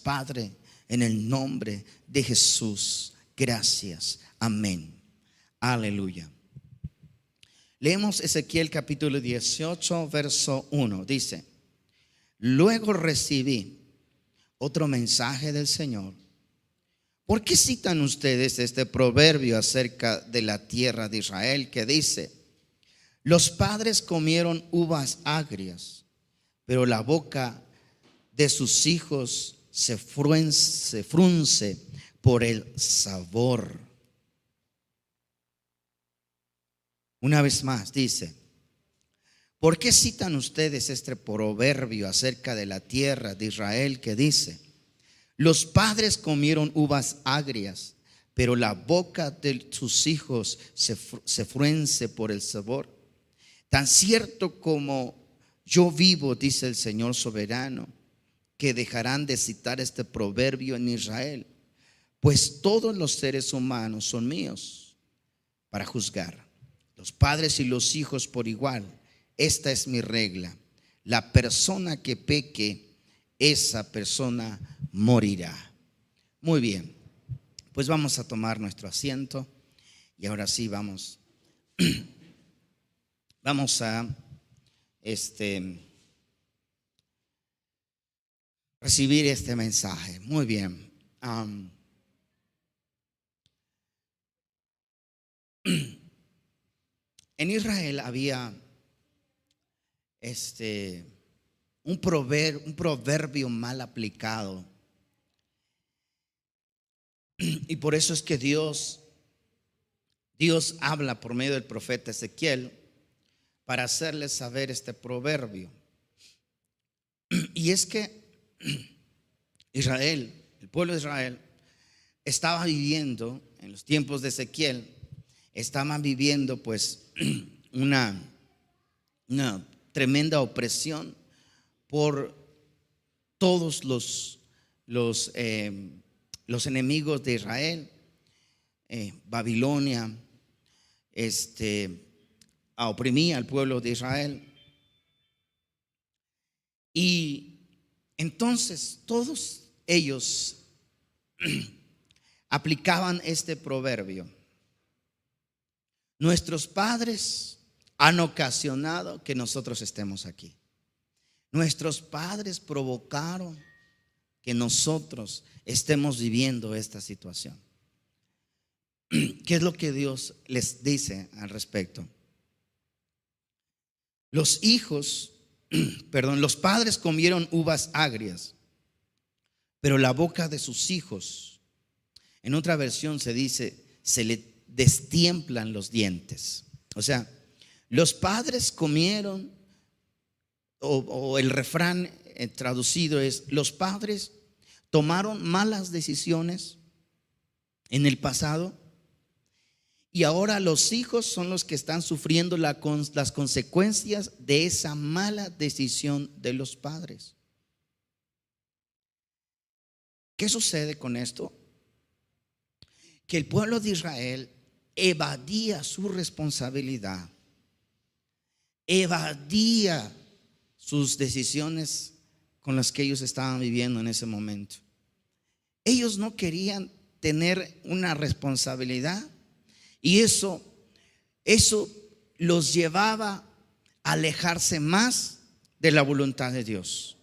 Padre, en el nombre de Jesús. Gracias. Amén. Aleluya. Leemos Ezequiel capítulo 18, verso 1. Dice: luego recibí otro mensaje del Señor. ¿Por qué citan ustedes este proverbio acerca de la tierra de Israel que dice: los padres comieron uvas agrias, pero la boca de sus hijos se frunce por el sabor? Una vez más dice: ¿por qué citan ustedes este proverbio acerca de la tierra de Israel que dice: los padres comieron uvas agrias, pero la boca de sus hijos se frunce por el sabor? Tan cierto como yo vivo, dice el Señor soberano, que dejarán de citar este proverbio en Israel, pues todos los seres humanos son míos para juzgar, los padres y los hijos por igual. Esta es mi regla: la persona que peque, esa persona morirá. Muy bien, pues vamos a tomar nuestro asiento y ahora sí vamos a recibir este mensaje. Muy bien. En Israel había un proverbio mal aplicado, y por eso es que Dios habla por medio del profeta Ezequiel para hacerles saber este proverbio. Y es que Israel, el pueblo de Israel, estaba viviendo en los tiempos de Ezequiel, estaban viviendo pues una tremenda opresión por todos los enemigos de Israel. Babilonia oprimía al pueblo de Israel. Y entonces todos ellos aplicaban este proverbio: nuestros padres han ocasionado que nosotros estemos aquí. Nuestros padres provocaron que nosotros estemos viviendo esta situación. ¿Qué es lo que Dios les dice al respecto? Los padres comieron uvas agrias, pero la boca de sus hijos, en otra versión se dice, se le destiemplan los dientes. O sea, los padres comieron, o el refrán traducido es: los padres tomaron malas decisiones en el pasado, y ahora los hijos son los que están sufriendo las consecuencias de esa mala decisión de los padres. ¿Qué sucede con esto? Que el pueblo de Israel evadía su responsabilidad, evadía sus decisiones con las que ellos estaban viviendo en ese momento. Ellos no querían tener una responsabilidad, y eso los llevaba a alejarse más de la voluntad de Dios.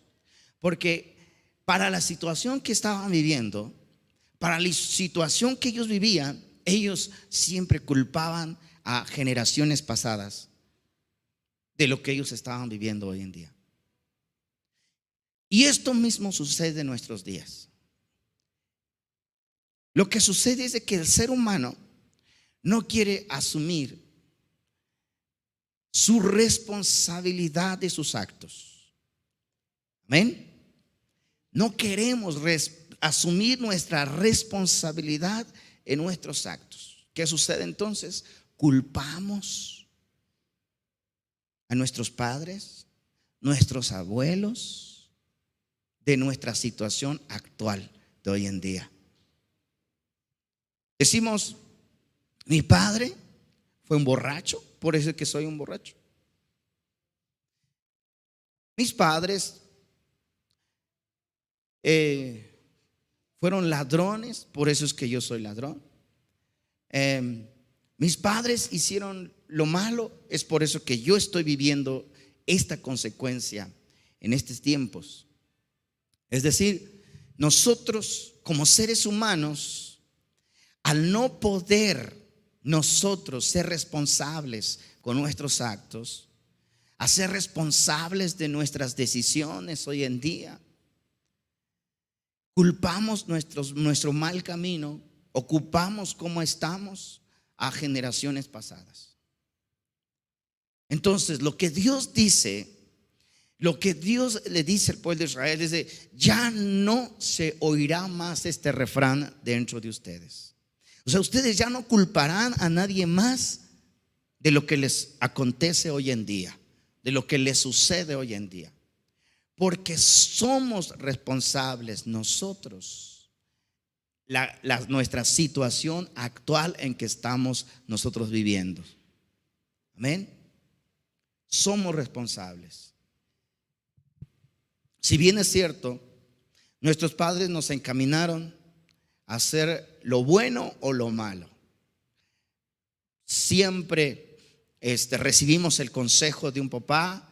Porque para la situación que estaban viviendo, para la situación que ellos vivían, ellos siempre culpaban a generaciones pasadas de lo que ellos estaban viviendo hoy en día. Y esto mismo sucede en nuestros días. Lo que sucede es de que el ser humano no quiere asumir su responsabilidad de sus actos. Amén. No queremos asumir nuestra responsabilidad en nuestros actos. ¿Qué sucede entonces? Culpamos a nuestros padres, nuestros abuelos, de nuestra situación actual de hoy en día. Decimos: mi padre fue un borracho, por eso es que soy un borracho. Mis padres fueron ladrones, por eso es que yo soy ladrón. Mis padres hicieron lo malo, es por eso que yo estoy viviendo esta consecuencia en estos tiempos. Es decir, nosotros como seres humanos, al no poder nosotros ser responsables con nuestros actos, a ser responsables de nuestras decisiones hoy en día, culpamos nuestro mal camino, ocupamos como estamos a generaciones pasadas. Entonces, lo que Dios dice, lo que Dios le dice al pueblo de Israel es de: ya no se oirá más este refrán dentro de ustedes. O sea, ustedes ya no culparán a nadie más de lo que les acontece hoy en día, de lo que les sucede hoy en día, porque somos responsables nosotros, nuestra situación actual en que estamos nosotros viviendo. Amén. Somos responsables. Si bien es cierto, nuestros padres nos encaminaron a hacer lo bueno o lo malo. Siempre recibimos el consejo de un papá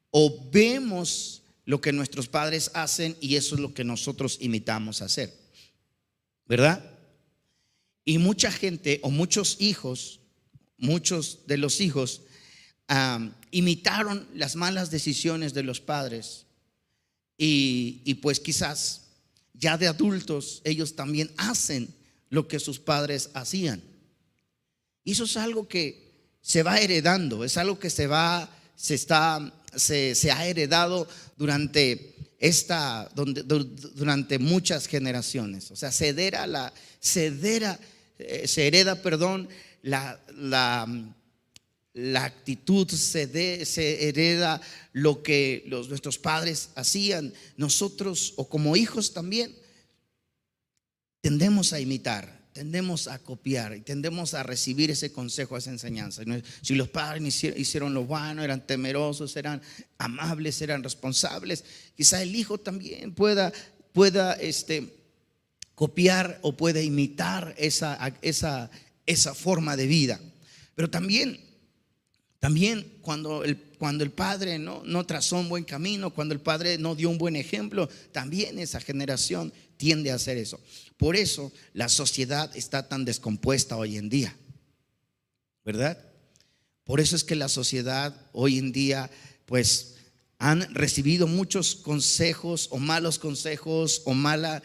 o vemos lo que nuestros padres hacen y eso es lo que nosotros imitamos hacer, ¿verdad? Y mucha gente o muchos de los hijos imitaron las malas decisiones de los padres y pues quizás ya de adultos ellos también hacen lo que sus padres hacían. Y eso es algo que se va heredando, es algo que se ha heredado durante muchas generaciones. O sea, se hereda la actitud, se hereda lo que nuestros padres hacían. Nosotros, o como hijos también, tendemos a imitar, tendemos a copiar y tendemos a recibir ese consejo, esa enseñanza. Si los padres hicieron lo bueno, eran temerosos, eran amables, eran responsables, quizá el hijo también pueda copiar o pueda imitar esa forma de vida. Pero también cuando el padre no trazó un buen camino, cuando el padre no dio un buen ejemplo, también esa generación tiende a hacer eso. Por eso la sociedad está tan descompuesta hoy en día, ¿verdad? Por eso es que la sociedad hoy en día pues han recibido muchos consejos o malos consejos o malas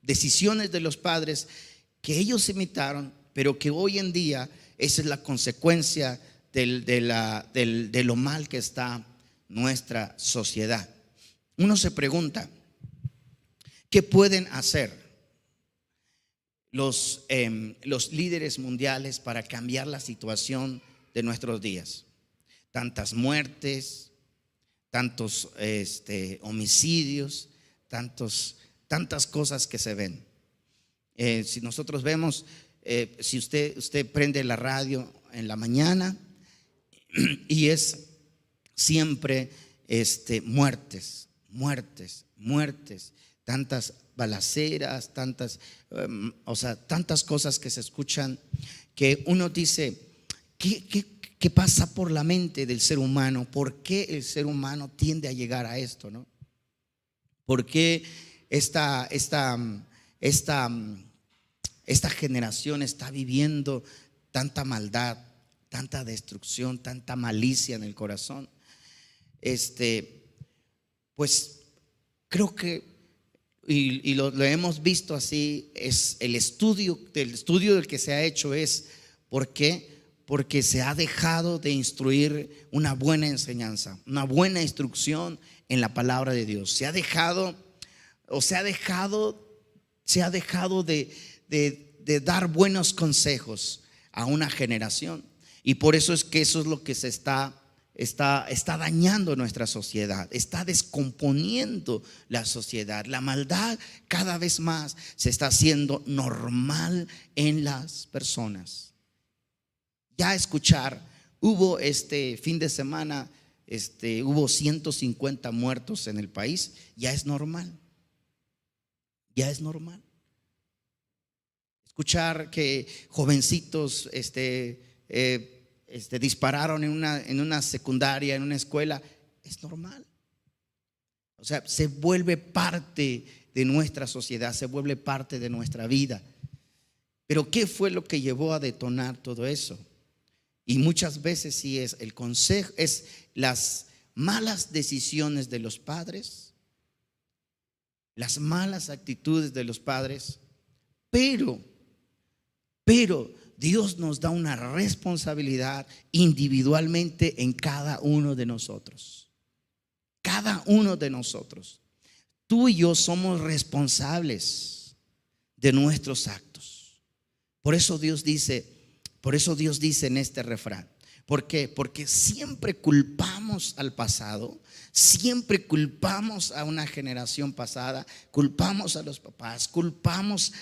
decisiones de los padres que ellos imitaron, pero que hoy en día esa es la consecuencia de lo mal que está nuestra sociedad. Uno se pregunta, ¿qué pueden hacer los líderes mundiales para cambiar la situación de nuestros días? Tantas muertes, tantos homicidios, tantas cosas que se ven. Si nosotros vemos, si usted prende la radio en la mañana y es siempre muertes, tantas balaceras, tantas cosas que se escuchan, que uno dice, ¿qué pasa por la mente del ser humano? ¿Por qué el ser humano tiende a llegar a esto, no? ¿Por qué esta generación está viviendo tanta maldad, tanta destrucción, tanta malicia en el corazón? Pues creo que y lo hemos visto así, es el estudio del que se ha hecho es ¿por qué? Porque se ha dejado de instruir una buena enseñanza, una buena instrucción en la palabra de Dios. Se ha dejado de dar buenos consejos a una generación, y por eso es que eso es lo que se está dañando nuestra sociedad, está descomponiendo la sociedad. La maldad cada vez más se está haciendo normal en las personas. Ya escuchar, hubo este fin de semana hubo 150 muertos en el país, ya es normal. Ya es normal. Escuchar que jovencitos dispararon en una secundaria, en una escuela, es normal. O sea, se vuelve parte de nuestra sociedad, se vuelve parte de nuestra vida. Pero ¿qué fue lo que llevó a detonar todo eso? Y muchas veces sí es el consejo, es las malas decisiones de los padres, las malas actitudes de los padres, pero Dios nos da una responsabilidad individualmente en cada uno de nosotros. Cada uno de nosotros. Tú y yo somos responsables de nuestros actos. Por eso Dios dice en este refrán. ¿Por qué? Porque siempre culpamos al pasado, siempre culpamos a una generación pasada, culpamos a los papás, culpamos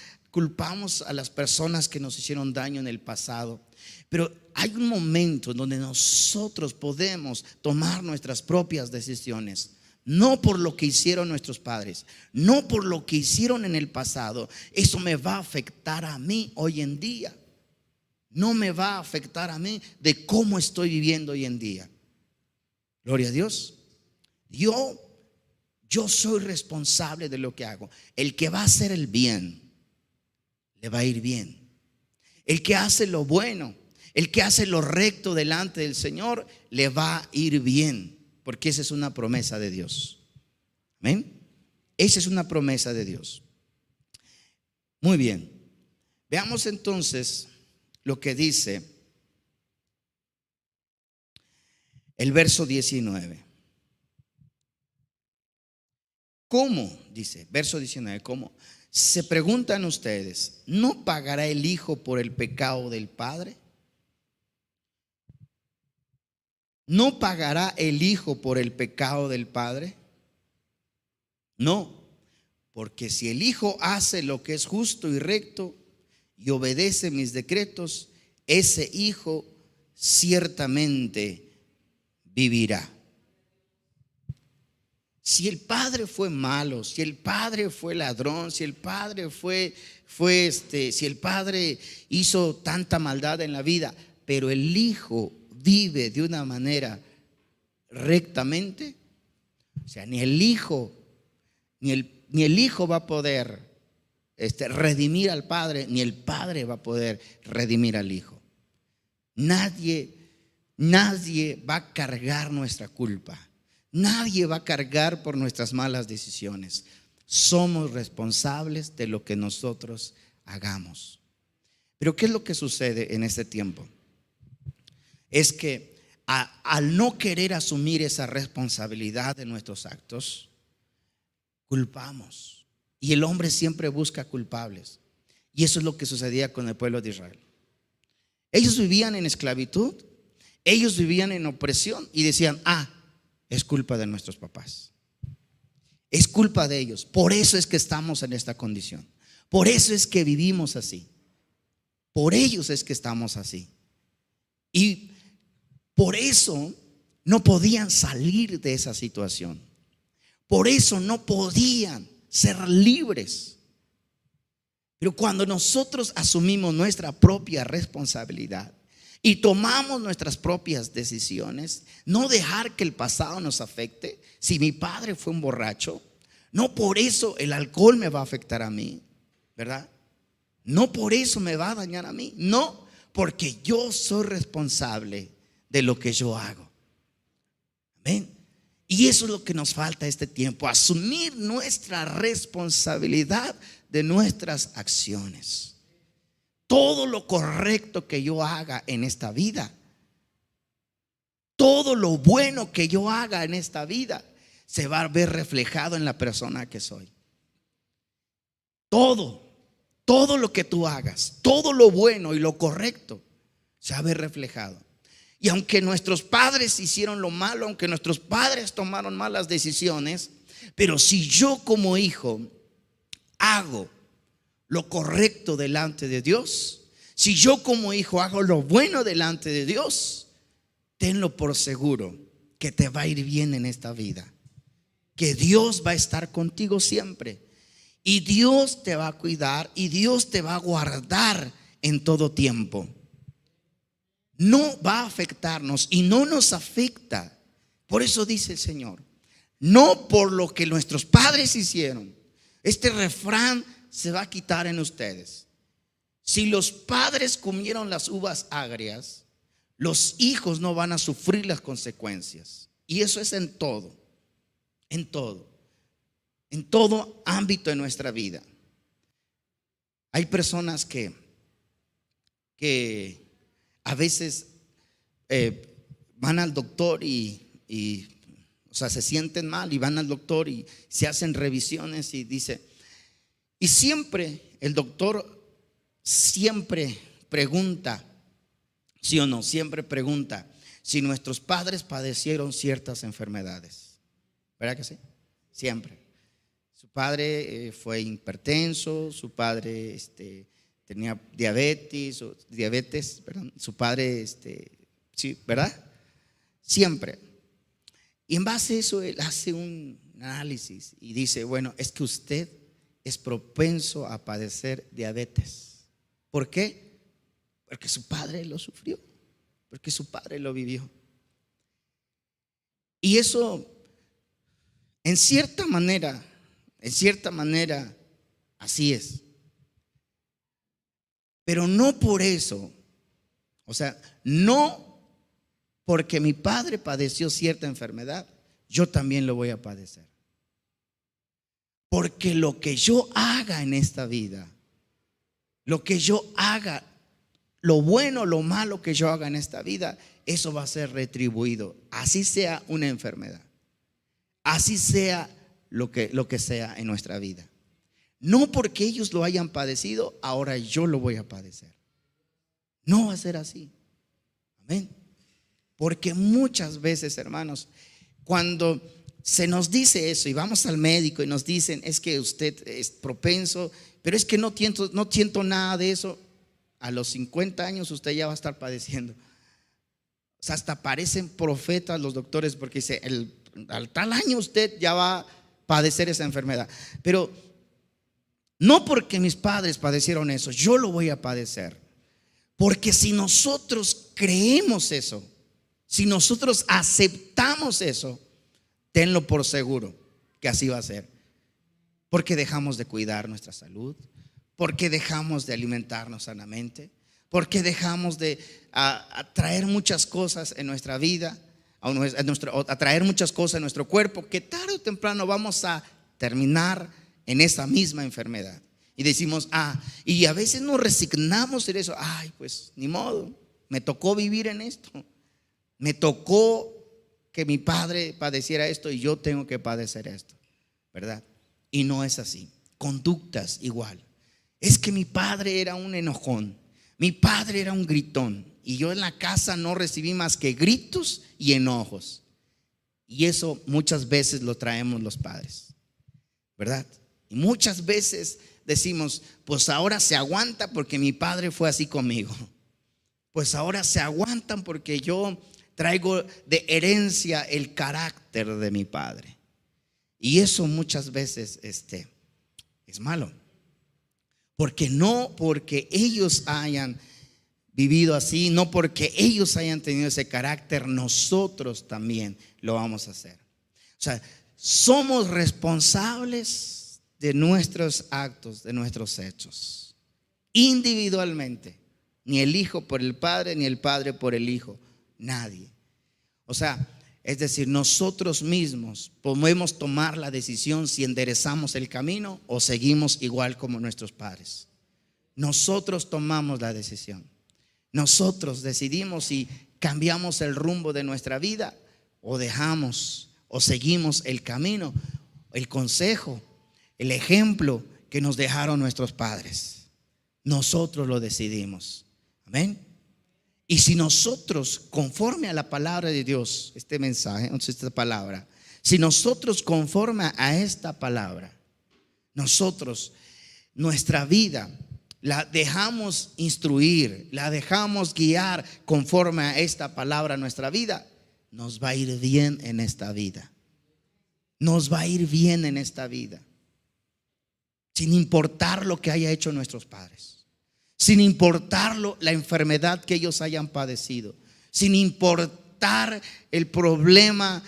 a las personas que nos hicieron daño en el pasado. Pero hay un momento en donde nosotros podemos tomar nuestras propias decisiones. No por lo que hicieron nuestros padres, no por lo que hicieron en el pasado. Eso me va a afectar a mí hoy en día. No me va a afectar a mí de cómo estoy viviendo hoy en día. Gloria a Dios. Yo soy responsable de lo que hago. El que va a hacer el bien, le va a ir bien. El que hace lo bueno, el que hace lo recto delante del Señor, le va a ir bien. Porque esa es una promesa de Dios. ¿Amén? Esa es una promesa de Dios. Muy bien. Veamos entonces lo que dice el verso 19. ¿Cómo? Dice, verso 19, ¿cómo? Se preguntan ustedes, ¿no pagará el hijo por el pecado del padre? ¿No pagará el hijo por el pecado del padre? No, porque si el hijo hace lo que es justo y recto y obedece mis decretos, ese hijo ciertamente vivirá. Si el padre fue malo, si el padre fue ladrón, si el padre si el padre hizo tanta maldad en la vida, pero el hijo vive de una manera rectamente, o sea, ni el hijo va a poder redimir al padre, ni el padre va a poder redimir al hijo. Nadie va a cargar nuestra culpa. Nadie va a cargar por nuestras malas decisiones. Somos responsables de lo que nosotros hagamos. Pero ¿qué es lo que sucede en este tiempo? Es que al no querer asumir esa responsabilidad de nuestros actos, culpamos. Y el hombre siempre busca culpables. Y eso es lo que sucedía con el pueblo de Israel. Ellos vivían en esclavitud, ellos vivían en opresión y decían, es culpa de nuestros papás, es culpa de ellos. Por eso es que estamos en esta condición. Por eso es que vivimos así. Por ellos es que estamos así. Y por eso no podían salir de esa situación. Por eso no podían ser libres. Pero cuando nosotros asumimos nuestra propia responsabilidad y tomamos nuestras propias decisiones, no dejar que el pasado nos afecte. Si mi padre fue un borracho, no por eso el alcohol me va a afectar a mí, ¿verdad? No por eso me va a dañar a mí. No, porque yo soy responsable de lo que yo hago. Amén. Y eso es lo que nos falta este tiempo, asumir nuestra responsabilidad de nuestras acciones. Todo lo correcto que yo haga en esta vida, todo lo bueno que yo haga en esta vida, se va a ver reflejado en la persona que soy. Todo lo que tú hagas, todo lo bueno y lo correcto, se va a ver reflejado. Y aunque nuestros padres hicieron lo malo, aunque nuestros padres tomaron malas decisiones, pero si yo como hijo hago lo correcto delante de Dios, si yo como hijo hago lo bueno delante de Dios, tenlo por seguro que te va a ir bien en esta vida, que Dios va a estar contigo siempre, y Dios te va a cuidar, y Dios te va a guardar en todo tiempo. No va a afectarnos y no nos afecta. Por eso dice el Señor, no por lo que nuestros padres hicieron. Este refrán se va a quitar en ustedes. Si los padres comieron las uvas agrias, los hijos no van a sufrir las consecuencias. Y eso es en todo, en todo ámbito de nuestra vida. Hay personas que a veces van al doctor o sea, se sienten mal y van al doctor y se hacen revisiones y dice, y siempre el doctor siempre pregunta, ¿sí o no? Siempre pregunta si nuestros padres padecieron ciertas enfermedades. ¿Verdad que sí? Siempre. Su padre fue hipertenso, su padre tenía diabetes, perdón, su padre, sí, ¿verdad? Siempre. Y en base a eso él hace un análisis y dice, bueno, es que usted es propenso a padecer diabetes. ¿Por qué? Porque su padre lo sufrió, porque su padre lo vivió. Y eso, en cierta manera, así es. Pero no por eso, o sea, no porque mi padre padeció cierta enfermedad, yo también lo voy a padecer. Porque lo que yo haga en esta vida, lo que yo haga, lo bueno, lo malo que yo haga en esta vida, eso va a ser retribuido. Así sea una enfermedad, así sea lo que sea en nuestra vida. No porque ellos lo hayan padecido, ahora yo lo voy a padecer. No va a ser así. Amén. Porque muchas veces, hermanos, cuando se nos dice eso y vamos al médico y nos dicen, es que usted es propenso, pero es que no siento nada de eso. A los 50 años usted ya va a estar padeciendo. O sea, hasta parecen profetas los doctores, porque dice, al tal año usted ya va a padecer esa enfermedad. Pero no porque mis padres padecieron eso, yo lo voy a padecer. Porque si nosotros creemos eso, si nosotros aceptamos eso, tenlo por seguro que así va a ser. Porque dejamos de cuidar nuestra salud, porque dejamos de alimentarnos sanamente, porque dejamos de atraer muchas cosas en nuestra vida, atraer muchas cosas en nuestro cuerpo, que tarde o temprano vamos a terminar en esa misma enfermedad. Y decimos, y a veces nos resignamos en eso. Ay, pues ni modo, me tocó vivir en esto, me tocó que mi padre padeciera esto y yo tengo que padecer esto, ¿verdad? Y no es así. Conductas igual. Es que mi padre era un enojón, mi padre era un gritón, y yo en la casa no recibí más que gritos y enojos. Y eso muchas veces lo traemos los padres, ¿verdad? Y muchas veces decimos, pues ahora se aguanta porque mi padre fue así conmigo. Pues ahora se aguantan porque yo traigo de herencia el carácter de mi padre. Y eso muchas veces es malo. Porque no porque ellos hayan vivido así, no porque ellos hayan tenido ese carácter, nosotros también lo vamos a hacer. O sea, somos responsables de nuestros actos, de nuestros hechos, individualmente. Ni el hijo por el padre, ni el padre por el hijo, nadie. O sea, es decir, nosotros mismos podemos tomar la decisión si enderezamos el camino o seguimos igual como nuestros padres. Nosotros tomamos la decisión. Nosotros decidimos si cambiamos el rumbo de nuestra vida o dejamos o seguimos el camino, el consejo, el ejemplo que nos dejaron nuestros padres. Nosotros lo decidimos. Amén. Y si nosotros, conforme a la palabra de Dios, este mensaje, esta palabra, si nosotros conforme a esta palabra, nosotros, nuestra vida, la dejamos instruir, la dejamos guiar conforme a esta palabra nuestra vida, nos va a ir bien en esta vida. Nos va a ir bien en esta vida. Sin importar lo que haya hecho nuestros padres, sin importar la enfermedad que ellos hayan padecido, sin importar el problema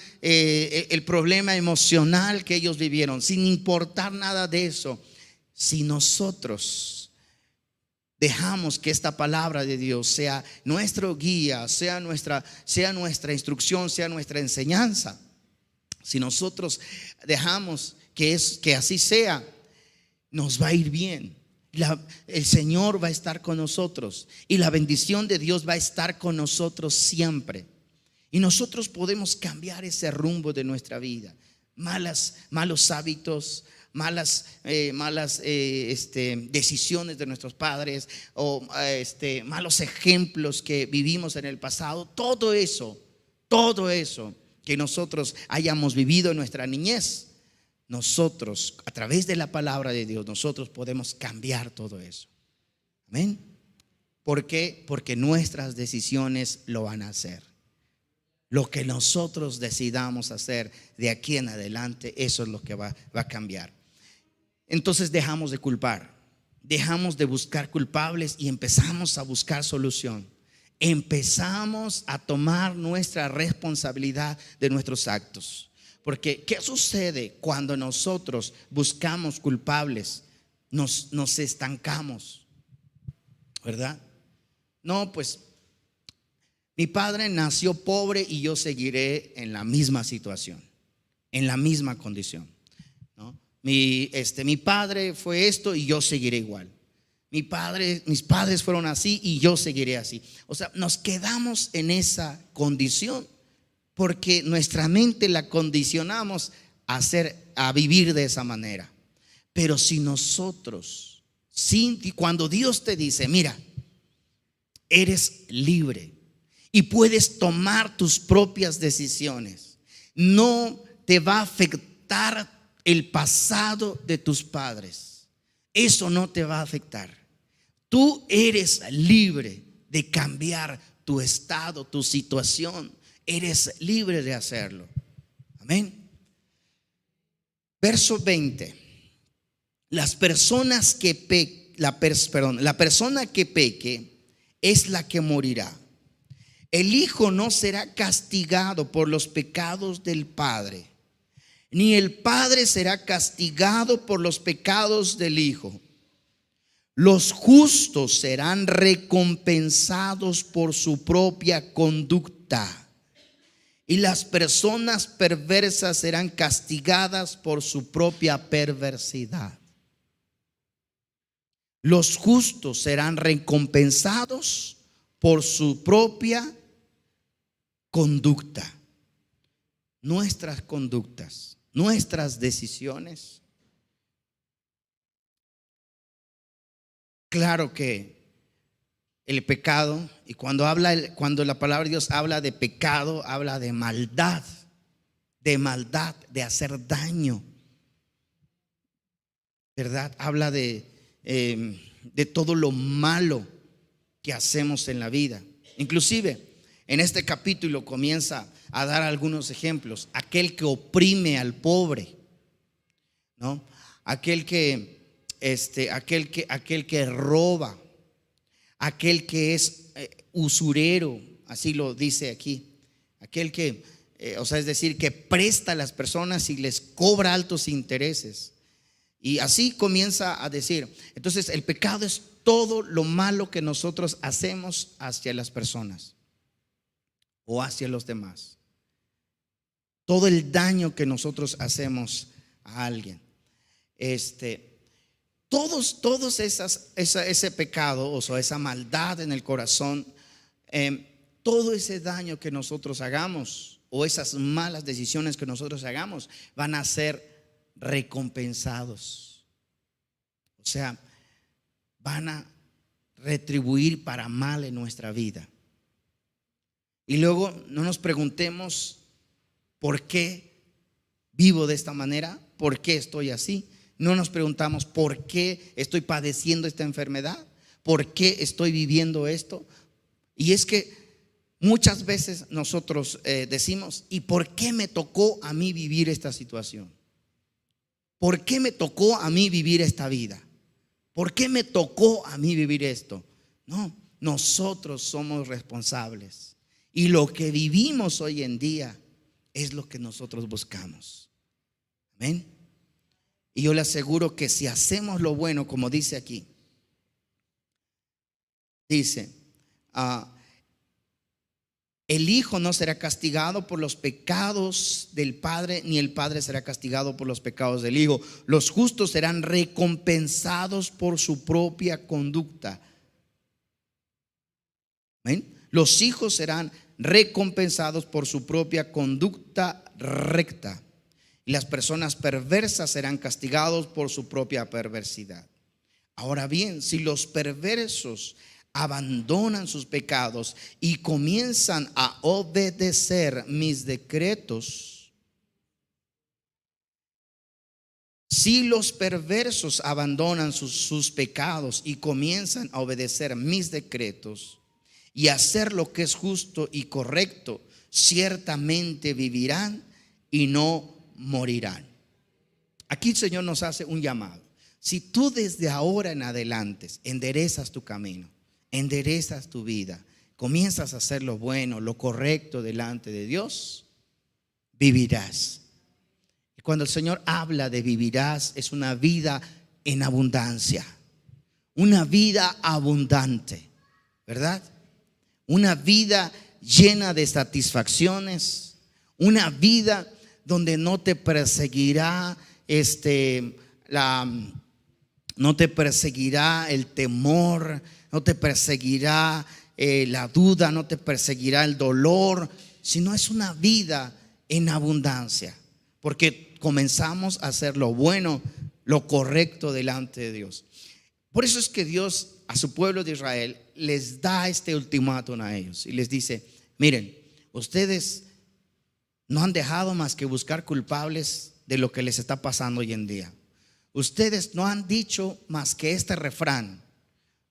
emocional que ellos vivieron, sin importar nada de eso. Si nosotros dejamos que esta palabra de Dios sea nuestro guía, sea nuestra instrucción, sea nuestra enseñanza, si nosotros dejamos que así sea, nos va a ir bien. El Señor va a estar con nosotros y la bendición de Dios va a estar con nosotros siempre. Y nosotros podemos cambiar ese rumbo de nuestra vida. Malos hábitos, malas decisiones de nuestros padres o malos ejemplos que vivimos en el pasado. Todo eso que nosotros hayamos vivido en nuestra niñez, nosotros, a través de la palabra de Dios, nosotros podemos cambiar todo eso. Amén. ¿Por qué? Porque nuestras decisiones lo van a hacer. Lo que nosotros decidamos hacer de aquí en adelante, eso es lo que va a cambiar. Entonces dejamos de culpar, dejamos de buscar culpables y empezamos a buscar solución. Empezamos a tomar nuestra responsabilidad de nuestros actos. Porque ¿qué sucede cuando nosotros buscamos culpables? Nos estancamos, ¿verdad? No, pues mi padre nació pobre y yo seguiré en la misma situación, en la misma condición, ¿no? Mi padre fue esto y yo seguiré igual. Mis padres fueron así y yo seguiré así. O sea, nos quedamos en esa condición porque nuestra mente la condicionamos a vivir de esa manera. Pero si nosotros, cuando Dios te dice, mira, eres libre y puedes tomar tus propias decisiones, no te va a afectar el pasado de tus padres. Eso no te va a afectar. Tú eres libre de cambiar tu estado, tu situación. Eres libre de hacerlo. Amén. Verso 20. La persona que peque es la que morirá. El hijo no será castigado por los pecados del padre, ni el padre será castigado por los pecados del hijo. Los justos serán recompensados por su propia conducta, y las personas perversas serán castigadas por su propia perversidad. Los justos serán recompensados por su propia conducta. Nuestras conductas, nuestras decisiones. Claro que el pecado, y cuando la palabra de Dios habla de pecado, habla de maldad, de hacer daño, ¿verdad? Habla de todo lo malo que hacemos en la vida. Inclusive en este capítulo comienza a dar algunos ejemplos. Aquel que oprime al pobre, ¿no? Aquel que roba, aquel que es usurero, así lo dice aquí. Aquel que, es decir, que presta a las personas y les cobra altos intereses. Y así comienza a decir. Entonces el pecado es todo lo malo que nosotros hacemos hacia las personas o hacia los demás. Todo el daño que nosotros hacemos a alguien. Todos ese pecado, o sea, esa maldad en el corazón, todo ese daño que nosotros hagamos o esas malas decisiones que nosotros hagamos van a ser recompensados. O sea, van a retribuir para mal en nuestra vida. Y luego no nos preguntemos por qué vivo de esta manera, por qué estoy así. No nos preguntamos por qué estoy padeciendo esta enfermedad, por qué estoy viviendo esto. Y es que Muchas veces nosotros decimos, ¿y por qué me tocó a mí vivir esta situación? ¿Por qué me tocó a mí vivir esta vida? ¿Por qué me tocó a mí vivir esto? No, nosotros somos responsables. Y lo que vivimos hoy en día es lo que nosotros buscamos. Amén. Y yo le aseguro que si hacemos lo bueno, como dice aquí, dice, el Hijo no será castigado por los pecados del Padre, ni el Padre será castigado por los pecados del Hijo. Los justos serán recompensados por su propia conducta. ¿Ven? Los hijos serán recompensados por su propia conducta recta. Y las personas perversas serán castigados por su propia perversidad. Ahora bien, si los perversos abandonan sus pecados y comienzan a obedecer mis decretos, si los perversos abandonan sus pecados y comienzan a obedecer mis decretos y hacer lo que es justo y correcto, ciertamente vivirán y no morirán. Aquí el Señor nos hace un llamado. Si tú desde ahora en adelante enderezas tu camino, enderezas tu vida, comienzas a hacer lo bueno, lo correcto delante de Dios, vivirás. Y cuando el Señor habla de vivirás, es una vida en abundancia, una vida abundante, ¿verdad? Una vida llena de satisfacciones, una vida donde no te perseguirá no te perseguirá el temor, no te perseguirá la duda, no te perseguirá el dolor, sino es una vida en abundancia, porque comenzamos a hacer lo bueno, lo correcto delante de Dios. Por eso es que Dios a su pueblo de Israel les da este ultimátum a ellos y les dice: miren, ustedes no han dejado más que buscar culpables de lo que les está pasando hoy en día. Ustedes no han dicho más que este refrán: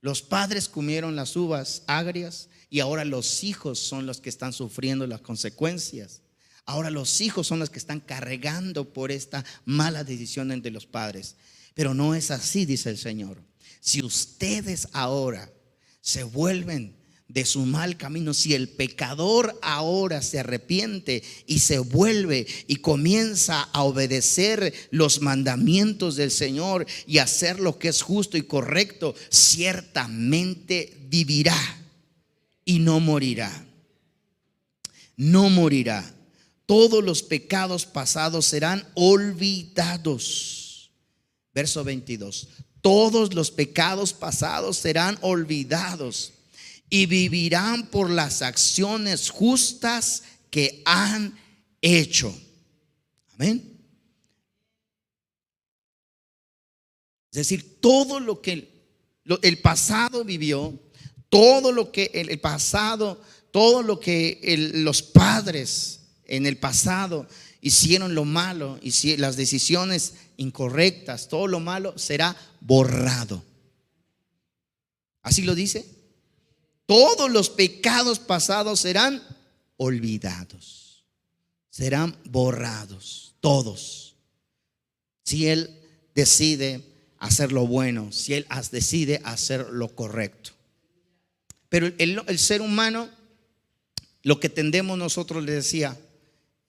los padres comieron las uvas agrias y ahora los hijos son los que están sufriendo las consecuencias. Ahora los hijos son los que están cargando por esta mala decisión de los padres. Pero no es así, dice el Señor. Si ustedes ahora se vuelven de su mal camino, si el pecador ahora se arrepiente y se vuelve y comienza a obedecer los mandamientos del Señor y hacer lo que es justo y correcto, ciertamente vivirá y no morirá. No morirá. Todos los pecados pasados serán olvidados. Verso 22. Todos los pecados pasados serán olvidados y vivirán por las acciones justas que han hecho. Amén. Es decir, todo lo que el pasado vivió, todo lo que el pasado, todo lo que los padres en el pasado hicieron lo malo, y si las decisiones incorrectas, todo lo malo será borrado. Así lo dice. Todos los pecados pasados serán olvidados, serán borrados, todos. Si Él decide hacer lo bueno, si Él decide hacer lo correcto. Pero el ser humano, lo que tendemos nosotros, le decía,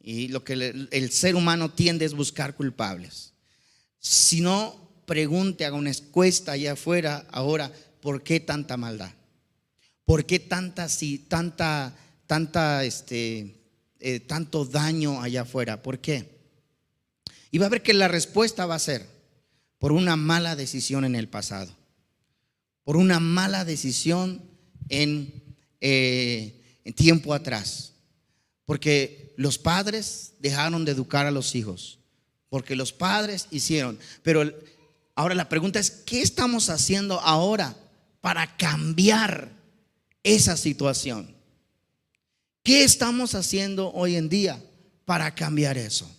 y lo que el ser humano tiende es buscar culpables. Si no, pregunte, haga una encuesta allá afuera ahora: ¿por qué tanta maldad? ¿Por qué tanto daño allá afuera? ¿Por qué? Y va a ver que la respuesta va a ser por una mala decisión en el pasado, por una mala decisión en tiempo atrás, porque los padres dejaron de educar a los hijos, porque los padres hicieron. Pero ahora la pregunta es: ¿qué estamos haciendo ahora para cambiar esa situación? ¿Qué estamos haciendo hoy en día para cambiar eso?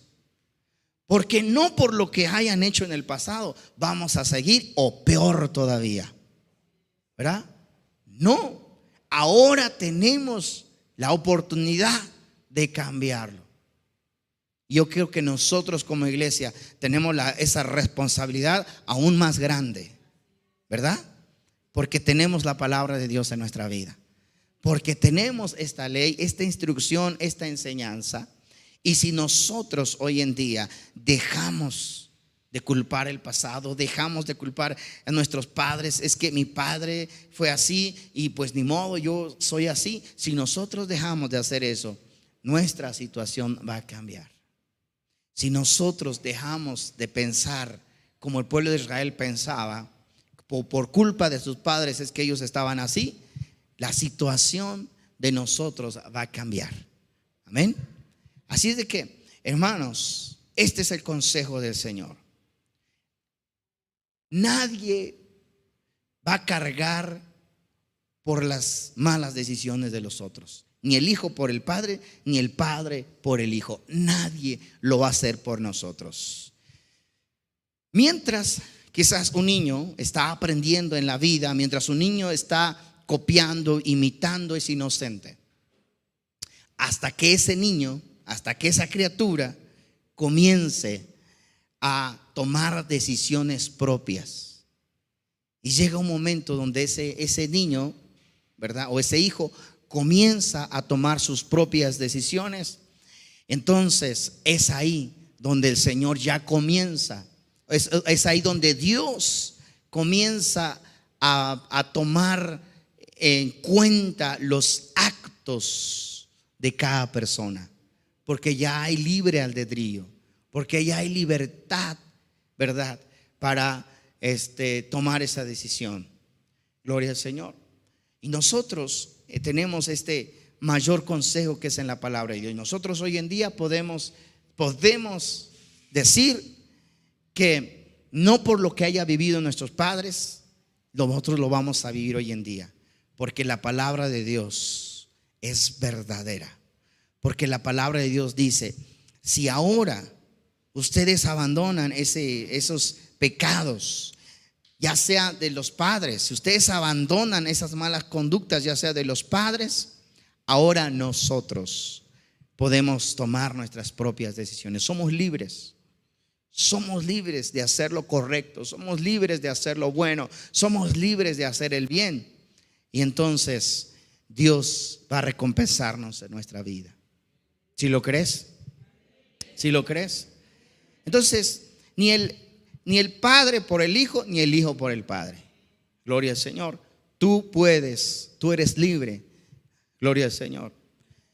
Porque no por lo que hayan hecho en el pasado vamos a seguir, o peor todavía, ¿verdad? No, ahora tenemos la oportunidad de cambiarlo. Yo creo que nosotros como iglesia tenemos esa responsabilidad aún más grande, ¿verdad? Porque tenemos la palabra de Dios en nuestra vida, porque tenemos esta ley, esta instrucción, esta enseñanza. Y si nosotros hoy en día dejamos de culpar el pasado, dejamos de culpar a nuestros padres, es que mi padre fue así y pues ni modo, yo soy así. Si nosotros dejamos de hacer eso, nuestra situación va a cambiar. Si nosotros dejamos de pensar como el pueblo de Israel pensaba, por culpa de sus padres es que ellos estaban así, la situación de nosotros va a cambiar. Amén. Así es de que, hermanos, este es el consejo del Señor. Nadie va a cargar por las malas decisiones de los otros. Ni el hijo por el padre, ni el padre por el hijo. Nadie lo va a hacer por nosotros. Mientras quizás un niño está aprendiendo en la vida, mientras un niño está copiando, imitando, es inocente. Hasta que ese niño, hasta que esa criatura comience a tomar decisiones propias. Y llega un momento donde ese niño, ¿verdad? O ese hijo comienza a tomar sus propias decisiones. Entonces es ahí donde el Señor ya comienza. Es ahí donde Dios comienza a tomar en cuenta los actos de cada persona, porque ya hay libre albedrío, porque ya hay libertad, ¿verdad? Para tomar esa decisión. Gloria al Señor. Y nosotros tenemos este mayor consejo que es en la palabra de Dios. Y nosotros hoy en día podemos decir que no por lo que haya vivido nuestros padres, nosotros lo vamos a vivir hoy en día, porque la palabra de Dios es verdadera. Porque la palabra de Dios dice: si ahora ustedes abandonan esos pecados, ya sea de los padres, si ustedes abandonan esas malas conductas, ya sea de los padres, ahora nosotros podemos tomar nuestras propias decisiones. Somos libres. Somos libres de hacer lo correcto, somos libres de hacer lo bueno, somos libres de hacer el bien. Y entonces Dios va a recompensarnos en nuestra vida. ¿Sí lo crees? ¿Sí lo crees? Entonces, ni el padre por el hijo, ni el hijo por el padre. Gloria al Señor. Tú eres libre. Gloria al Señor.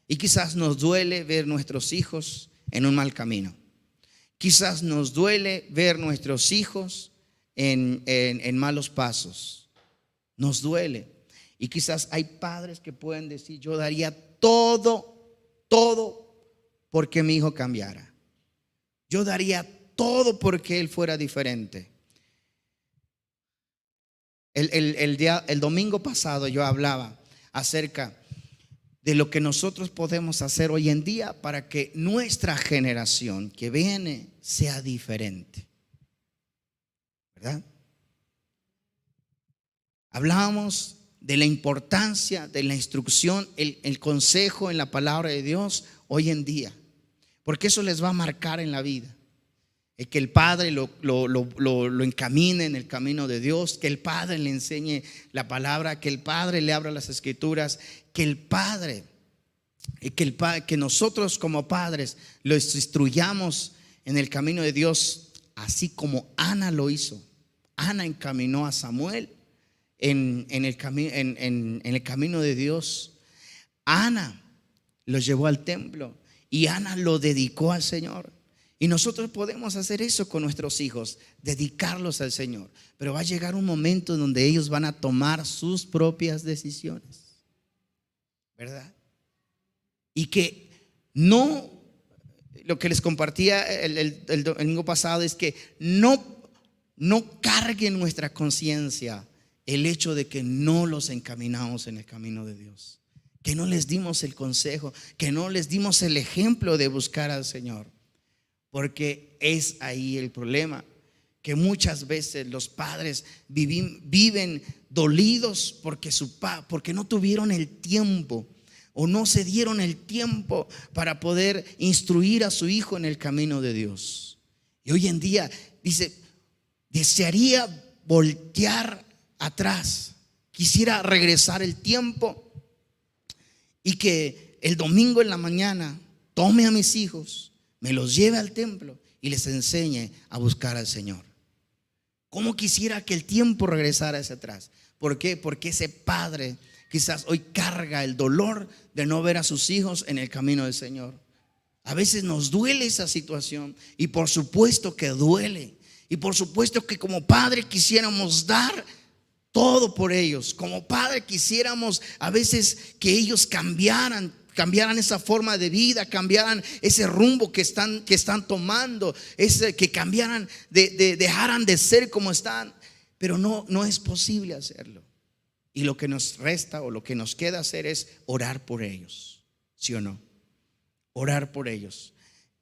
Y quizás nos duele ver nuestros hijos en un mal camino. Quizás nos duele ver nuestros hijos en malos pasos. Nos duele. Y quizás hay padres que pueden decir: yo daría todo porque mi hijo cambiara. Yo daría todo porque él fuera diferente. El domingo pasado yo hablaba acerca de lo que nosotros podemos hacer hoy en día para que nuestra generación que viene sea diferente, ¿verdad? Hablábamos de la importancia de la instrucción, el consejo en la palabra de Dios hoy en día, porque eso les va a marcar en la vida. Que el padre lo encamine en el camino de Dios, que el padre le enseñe la palabra, que el padre le abra las escrituras, que nosotros como padres los instruyamos en el camino de Dios, así como Ana lo hizo. Ana encaminó a Samuel en el camino de Dios. Ana lo llevó al templo y Ana lo dedicó al Señor. Y nosotros podemos hacer eso con nuestros hijos, dedicarlos al Señor. Pero va a llegar un momento donde ellos van a tomar sus propias decisiones, ¿verdad? Y que no, lo que les compartía el domingo pasado es que no cargue en nuestra conciencia el hecho de que no los encaminamos en el camino de Dios, que no les dimos el consejo, que no les dimos el ejemplo de buscar al Señor. Porque es ahí el problema, que muchas veces los padres viven dolidos porque no tuvieron el tiempo, o no se dieron el tiempo para poder instruir a su hijo en el camino de Dios. Y hoy en día dice, desearía voltear atrás, quisiera regresar el tiempo y que el domingo en la mañana tome a mis hijos, me los lleve al templo y les enseñe a buscar al Señor. ¿Cómo quisiera que el tiempo regresara hacia atrás? ¿Por qué? Porque ese padre quizás hoy carga el dolor de no ver a sus hijos en el camino del Señor. A veces nos duele esa situación, y por supuesto que duele, y por supuesto que como padre quisiéramos dar todo por ellos. Como padre quisiéramos a veces que ellos cambiaran esa forma de vida, cambiaran ese rumbo que están tomando, que cambiaran, dejaran de ser como están. Pero no es posible hacerlo. Y lo que nos resta o lo que nos queda hacer es orar por ellos, ¿sí o no? Orar por ellos.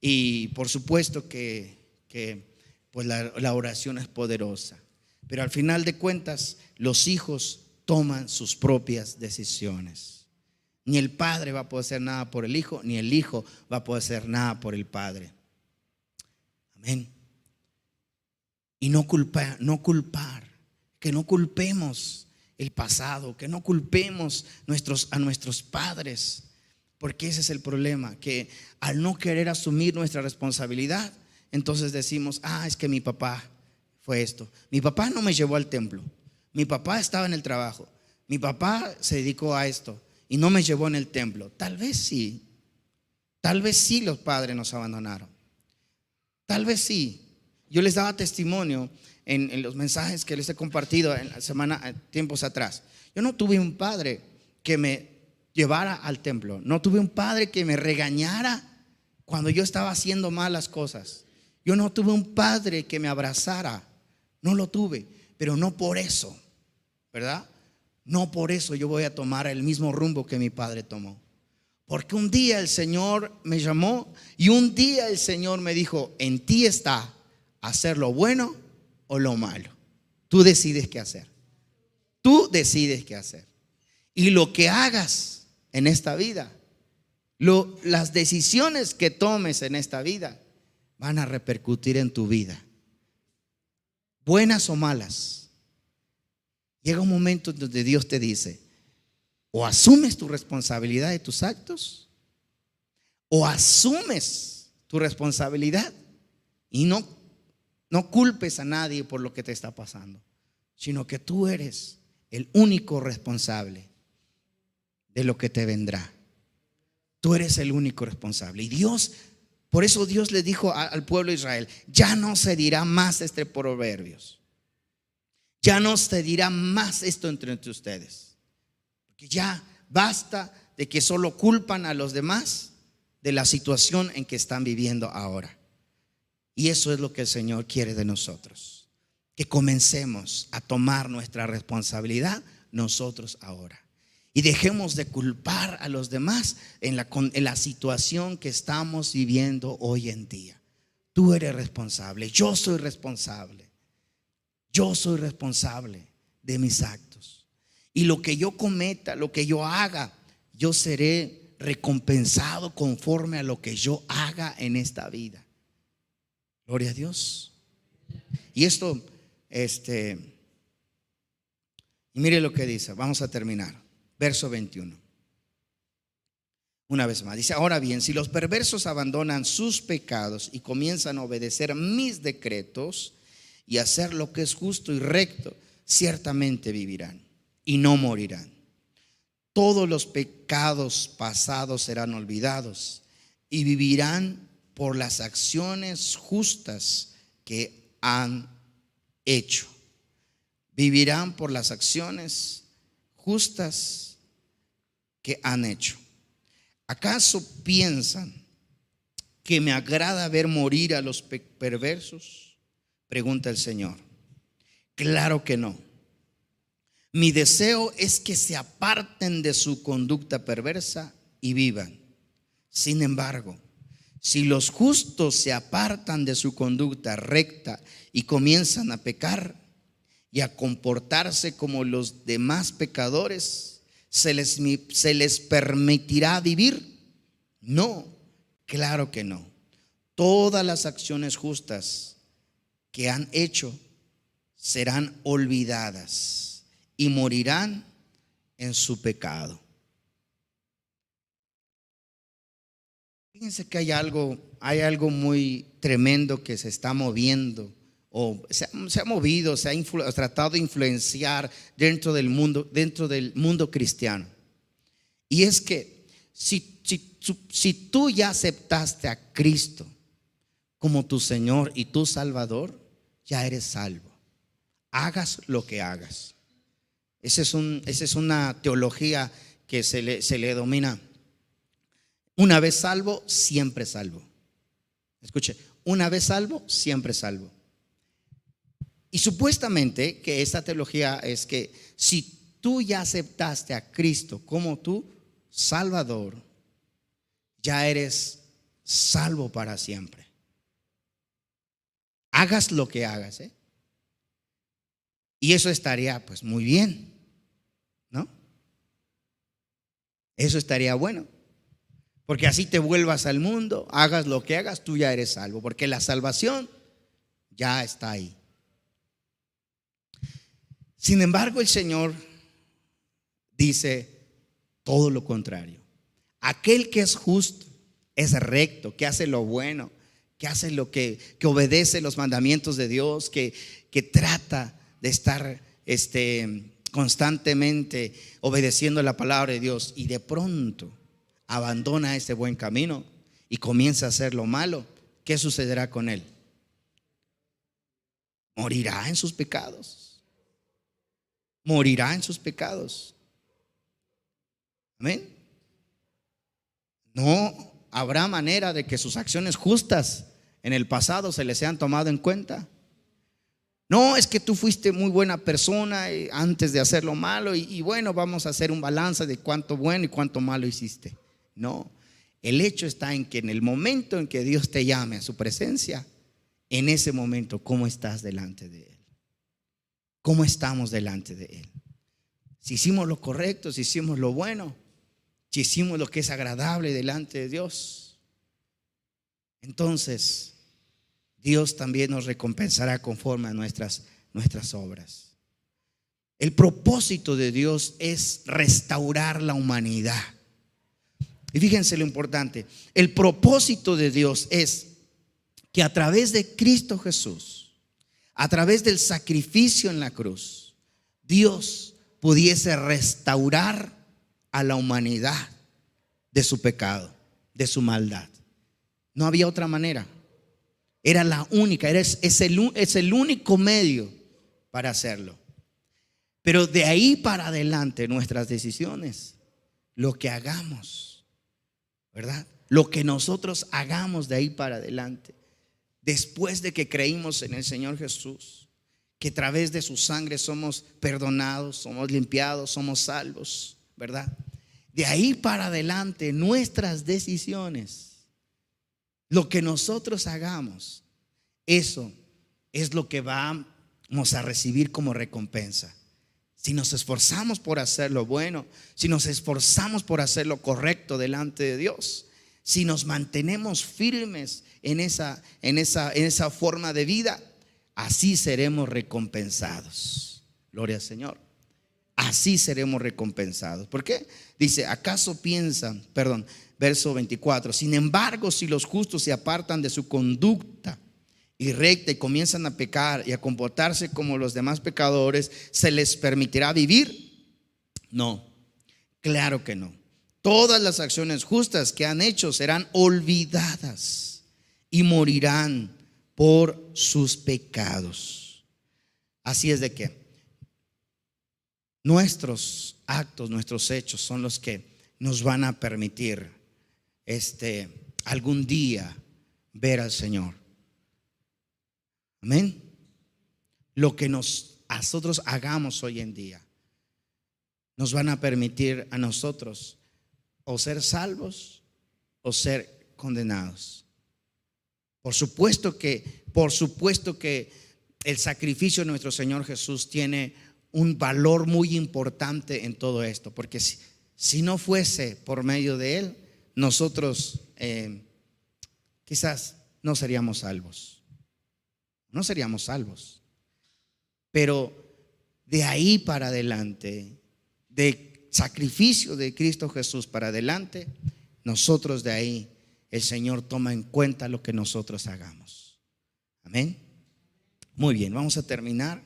Y por supuesto que pues la oración es poderosa. Pero al final de cuentas, los hijos toman sus propias decisiones. Ni el padre va a poder hacer nada por el hijo, ni el hijo va a poder hacer nada por el padre. Amén. Y no culpar, que no culpemos el pasado, que no culpemos a nuestros padres, porque ese es el problema, que al no querer asumir nuestra responsabilidad, entonces decimos, es que mi papá fue esto, mi papá no me llevó al templo, mi papá estaba en el trabajo, mi papá se dedicó a esto y no me llevó en el templo. Tal vez sí los padres nos abandonaron, tal vez sí. Yo les daba testimonio en los mensajes que les he compartido en la semana, tiempos atrás. Yo no tuve un padre que me llevara al templo, no tuve un padre que me regañara cuando yo estaba haciendo malas cosas. Yo no tuve un padre que me abrazara, no lo tuve. Pero no por eso, ¿verdad? No por eso yo voy a tomar el mismo rumbo que mi padre tomó. Porque un día el Señor me llamó y un día el Señor me dijo, en ti está hacer lo bueno o lo malo. Tú decides qué hacer. Tú decides qué hacer. Y lo que hagas en esta vida, las decisiones que tomes en esta vida van a repercutir en tu vida, buenas o malas. Llega un momento donde Dios te dice, o asumes tu responsabilidad de tus actos, o asumes tu responsabilidad y no culpes a nadie por lo que te está pasando, sino que tú eres el único responsable de lo que te vendrá. Tú eres el único responsable. Y Dios, por eso Dios le dijo al pueblo de Israel, ya no se dirá más proverbios. Ya no se dirá más esto entre ustedes. Porque ya basta de que solo culpan a los demás de la situación en que están viviendo ahora. Y eso es lo que el Señor quiere de nosotros, que comencemos a tomar nuestra responsabilidad nosotros ahora. Y dejemos de culpar a los demás en la situación que estamos viviendo hoy en día. Tú eres responsable, yo soy responsable. Yo soy responsable de mis actos. Y lo que yo cometa, lo que yo haga, yo seré recompensado conforme a lo que yo haga en esta vida. Gloria a Dios. Y esto, y mire lo que dice, vamos a terminar. Verso 21. Una vez más, dice, ahora bien, si los perversos abandonan sus pecados y comienzan a obedecer mis decretos y hacer lo que es justo y recto, ciertamente vivirán y no morirán. Todos los pecados pasados serán olvidados y vivirán por las acciones justas que han hecho. Vivirán por las acciones justas que han hecho. ¿Acaso piensan que me agrada ver morir a los perversos? Pregunta el Señor. Claro que no. Mi deseo es que se aparten de su conducta perversa y vivan. Sin embargo, si los justos se apartan de su conducta recta y comienzan a pecar y a comportarse como los demás pecadores, se les permitirá vivir? No, claro que no. Todas las acciones justas que han hecho serán olvidadas y morirán en su pecado. Fíjense que hay algo muy tremendo que se está moviendo, o se ha movido, ha tratado de influenciar dentro del mundo cristiano. Y es que si tú ya aceptaste a Cristo como tu Señor y tu Salvador, ya eres salvo. Hagas lo que hagas. Esa es una teología que se le domina. Una vez salvo, siempre salvo. Escuche, una vez salvo, siempre salvo. Y supuestamente que esta teología es que si tú ya aceptaste a Cristo como tu Salvador, ya eres salvo para siempre. Hagas lo que hagas, ¿eh? Y eso estaría pues muy bien, ¿no? Eso estaría bueno. Porque así te vuelvas al mundo, hagas lo que hagas, tú ya eres salvo. Porque la salvación ya está ahí. Sin embargo, el Señor dice todo lo contrario. Aquel que es justo, es recto, que hace lo bueno, que hace lo que obedece los mandamientos de Dios, que trata de estar constantemente obedeciendo la palabra de Dios, y de pronto abandona ese buen camino y comienza a hacer lo malo, ¿qué sucederá con él? Morirá en sus pecados. Morirá en sus pecados. Amén. No habrá manera de que sus acciones justas en el pasado se les sean tomado en cuenta. No, es que tú fuiste muy buena persona antes de hacer lo malo y bueno, vamos a hacer un balance de cuánto bueno y cuánto malo hiciste. No, el hecho está en que en el momento en que Dios te llame a su presencia, en ese momento, ¿cómo estás delante de Él? ¿Cómo estamos delante de Él? Si hicimos lo correcto, si hicimos lo bueno, si hicimos lo que es agradable delante de Dios, entonces Dios también nos recompensará conforme a nuestras obras. El propósito de Dios es restaurar la humanidad. Y fíjense lo importante, el propósito de Dios es que a través de Cristo Jesús, a través del sacrificio en la cruz, Dios pudiese restaurar a la humanidad de su pecado, de su maldad. No había otra manera. Era la única, es el único medio para hacerlo. Pero de ahí para adelante nuestras decisiones, lo que hagamos, ¿verdad? Lo que nosotros hagamos de ahí para adelante, después de que creímos en el Señor Jesús, que a través de su sangre somos perdonados, somos limpiados, somos salvos, ¿verdad? De ahí para adelante nuestras decisiones, lo que nosotros hagamos, eso es lo que vamos a recibir como recompensa. Si nos esforzamos por hacer lo bueno, si nos esforzamos por hacer lo correcto delante de Dios, si nos mantenemos firmes en esa forma de vida, así seremos recompensados. Gloria al Señor. Así seremos recompensados. ¿Por qué? Dice, ¿acaso piensan, verso 24, sin embargo, si los justos se apartan de su conducta y recta y comienzan a pecar y a comportarse como los demás pecadores, ¿se les permitirá vivir? No, claro que no. Todas las acciones justas que han hecho serán olvidadas y morirán por sus pecados. Así es de que nuestros actos, nuestros hechos son los que nos van a permitir algún día ver al Señor. Amén. Lo que nosotros hagamos hoy en día nos van a permitir a nosotros o ser salvos o ser condenados. Por supuesto que el sacrificio de nuestro Señor Jesús tiene un valor muy importante en todo esto, porque si no fuese por medio de Él, nosotros quizás no seríamos salvos. No seríamos salvos. Pero de ahí para adelante, de sacrificio de Cristo Jesús para adelante, nosotros de ahí, el Señor toma en cuenta lo que nosotros hagamos. Amén. Muy bien, vamos a terminar.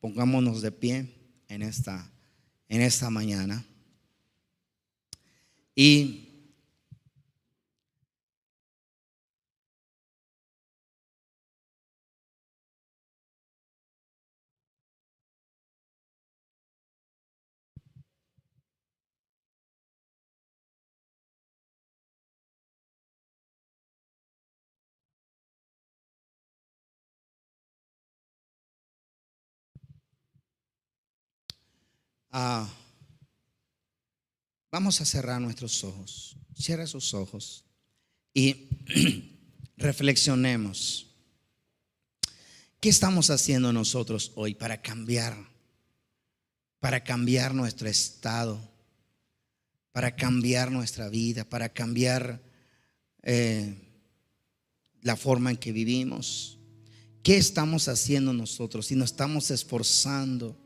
Pongámonos de pie en esta mañana. Y vamos a cerrar nuestros ojos. Cierra sus ojos y reflexionemos. ¿Qué estamos haciendo nosotros hoy para cambiar nuestro estado, para cambiar nuestra vida, para cambiar la forma en que vivimos? ¿Qué estamos haciendo nosotros? Si nos estamos esforzando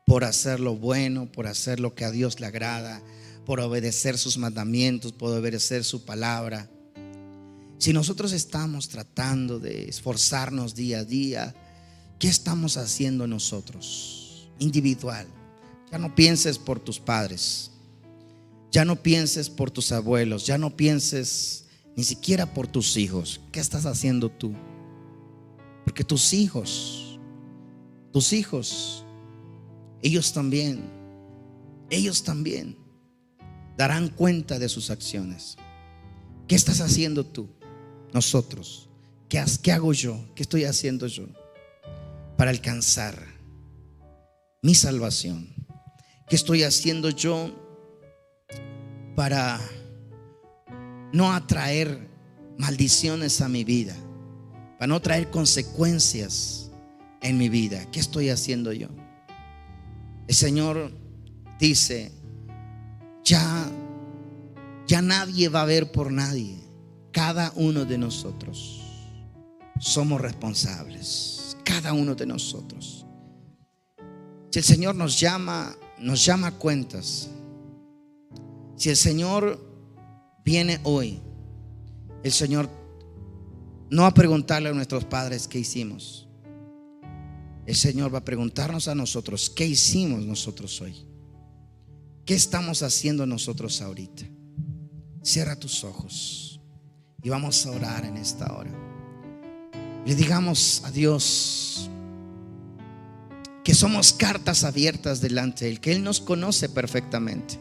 por hacer lo bueno, por hacer lo que a Dios le agrada, por obedecer sus mandamientos, por obedecer su palabra. Si nosotros estamos tratando de esforzarnos día a día, ¿qué estamos haciendo nosotros? Individual. Ya no pienses por tus padres, ya no pienses por tus abuelos, ya no pienses ni siquiera por tus hijos. ¿Qué estás haciendo tú? Porque tus hijos, ellos también darán cuenta de sus acciones. ¿Qué estás haciendo tú? Nosotros. ¿Qué hago yo? ¿Qué estoy haciendo yo para alcanzar mi salvación? ¿Qué estoy haciendo yo para no atraer maldiciones a mi vida, para no traer consecuencias en mi vida? ¿Qué estoy haciendo yo? El Señor dice: ya nadie va a ver por nadie. Cada uno de nosotros somos responsables. Cada uno de nosotros. Si el Señor nos llama a cuentas. Si el Señor viene hoy, el Señor no va a preguntarle a nuestros padres qué hicimos. El Señor va a preguntarnos a nosotros qué hicimos nosotros hoy. ¿Qué estamos haciendo nosotros ahorita? Cierra tus ojos y vamos a orar en esta hora. Le digamos a Dios que somos cartas abiertas delante de Él, que Él nos conoce perfectamente,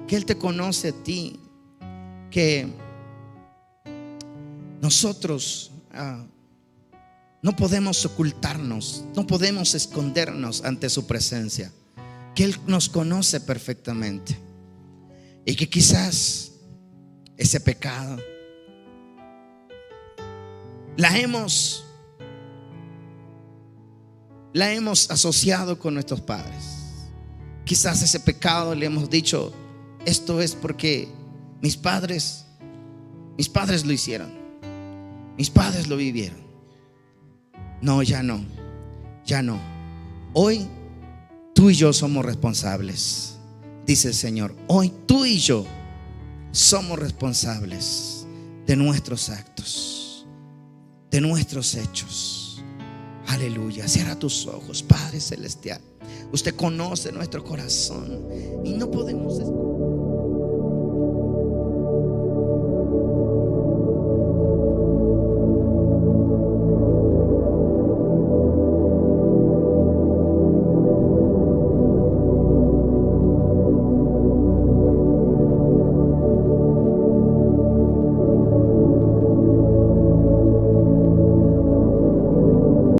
que Él te conoce a ti, que nosotros no podemos ocultarnos, no podemos escondernos ante su presencia, que Él nos conoce perfectamente y que quizás ese pecado la hemos asociado con nuestros padres. Quizás ese pecado le hemos dicho: esto es porque mis padres lo hicieron, mis padres lo vivieron. No, ya no. Hoy tú y yo somos responsables, dice el Señor. Hoy tú y yo somos responsables de nuestros actos, de nuestros hechos. Aleluya. Cierra tus ojos, Padre Celestial. Usted conoce nuestro corazón y no podemos esconder.